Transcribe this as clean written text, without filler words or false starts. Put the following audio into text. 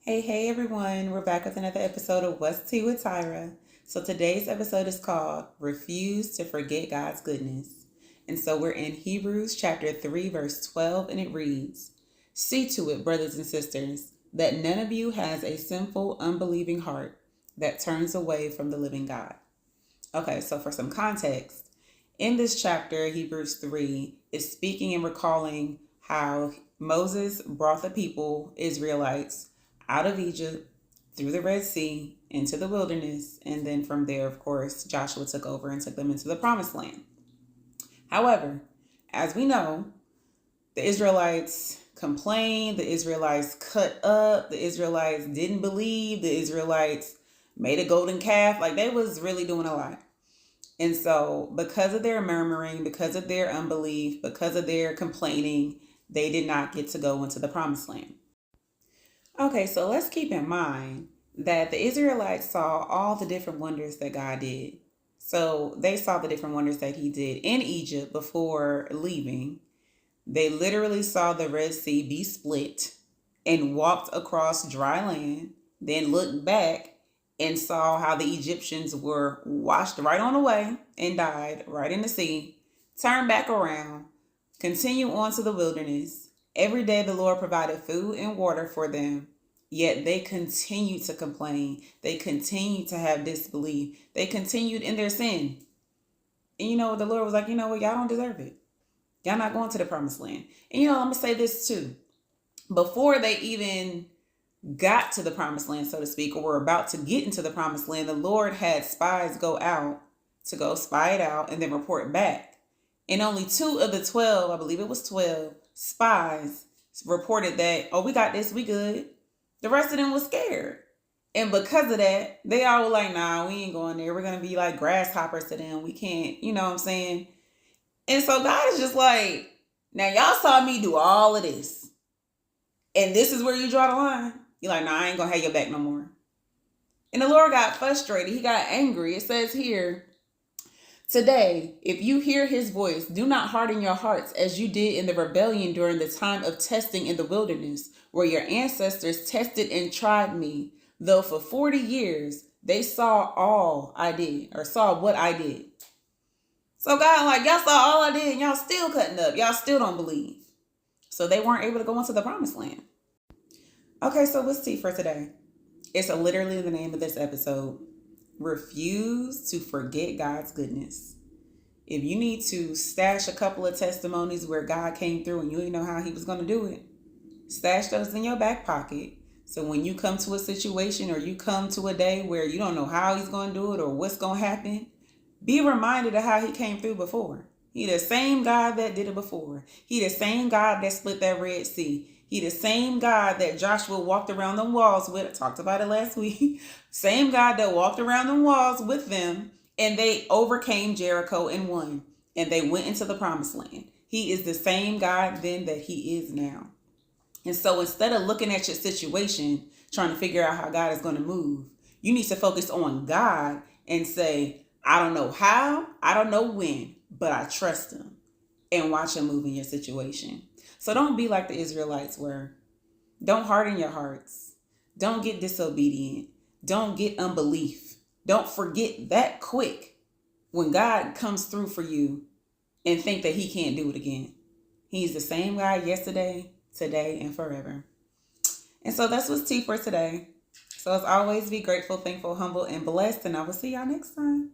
Hey everyone, we're back with another episode of What's Tea with Tyra. So today's episode is called Refuse to Forget God's Goodness. And so we're in Hebrews chapter 3 verse 12 and it reads, "See to it, brothers and sisters, that none of you has a sinful, unbelieving heart that turns away from the living God." Okay, so for some context, in this chapter, Hebrews 3 is speaking and recalling how Moses brought the people, Israelites, out of Egypt, through the Red Sea, into the wilderness, and then from there, of course, Joshua took over and took them into the promised land. However, as we know, the Israelites complained, the Israelites cut up, the Israelites didn't believe, the Israelites made a golden calf. Like, they was really doing a lot. And so because of their murmuring, because of their unbelief, because of their complaining, they did not get to go into the promised land. Okay, so let's keep in mind that the Israelites saw all the different wonders that God did. So they saw the different wonders that he did in Egypt before leaving. They literally saw the Red Sea be split and walked across dry land, then looked back and saw how the Egyptians were washed right on away and died right in the sea, turned back around, continue on to the wilderness. Every day the Lord provided food and water for them, yet they continued to complain. They continued to have disbelief. They continued in their sin. And you know what? The Lord was like, you know what? Y'all don't deserve it. Y'all not going to the promised land. And you know, I'm going to say this too. Before they even got to the promised land, so to speak, or were about to get into the promised land, the Lord had spies go out to go spy it out and then report back. And only 2 of the 12, I believe it was 12, spies reported that, oh, we got this, we good. The rest of them was scared. And because of that, they all were like, nah, we ain't going there. We're going to be like grasshoppers to them. We can't, you know what I'm saying? And so God is just like, now y'all saw me do all of this. And this is where you draw the line. You're like, nah, I ain't going to have your back no more. And the Lord got frustrated. He got angry. It says here, "Today, if you hear his voice, do not harden your hearts as you did in the rebellion during the time of testing in the wilderness, where your ancestors tested and tried me, though for 40 years they saw all I did, or saw what I did." So God, like, y'all saw all I did and y'all still cutting up. Y'all still don't believe. So they weren't able to go into the promised land. Okay, so what's tea for today? It's literally the name of this episode. Refuse to forget God's goodness. If you need to stash a couple of testimonies where God came through and you didn't know how he was going to do it, stash those in your back pocket. So when you come to a situation or you come to a day where you don't know how he's going to do it or what's going to happen, be reminded of how he came through before. He the same God that did it before. He the same God that split that Red Sea. He the same God that Joshua walked around the walls with. I talked about it last week. Same God that walked around the walls with them, and they overcame Jericho and won. And they went into the promised land. He is the same God then that he is now. And so instead of looking at your situation, trying to figure out how God is going to move, you need to focus on God and say, I don't know how, I don't know when, but I trust him, and watch him move in your situation. So don't be like the Israelites were. Don't harden your hearts. Don't get disobedient. Don't get unbelief. Don't forget that quick when God comes through for you and think that he can't do it again. He's the same God yesterday, today, and forever. And so that's what's tea for today. So as always, be grateful, thankful, humble, and blessed. And I will see y'all next time.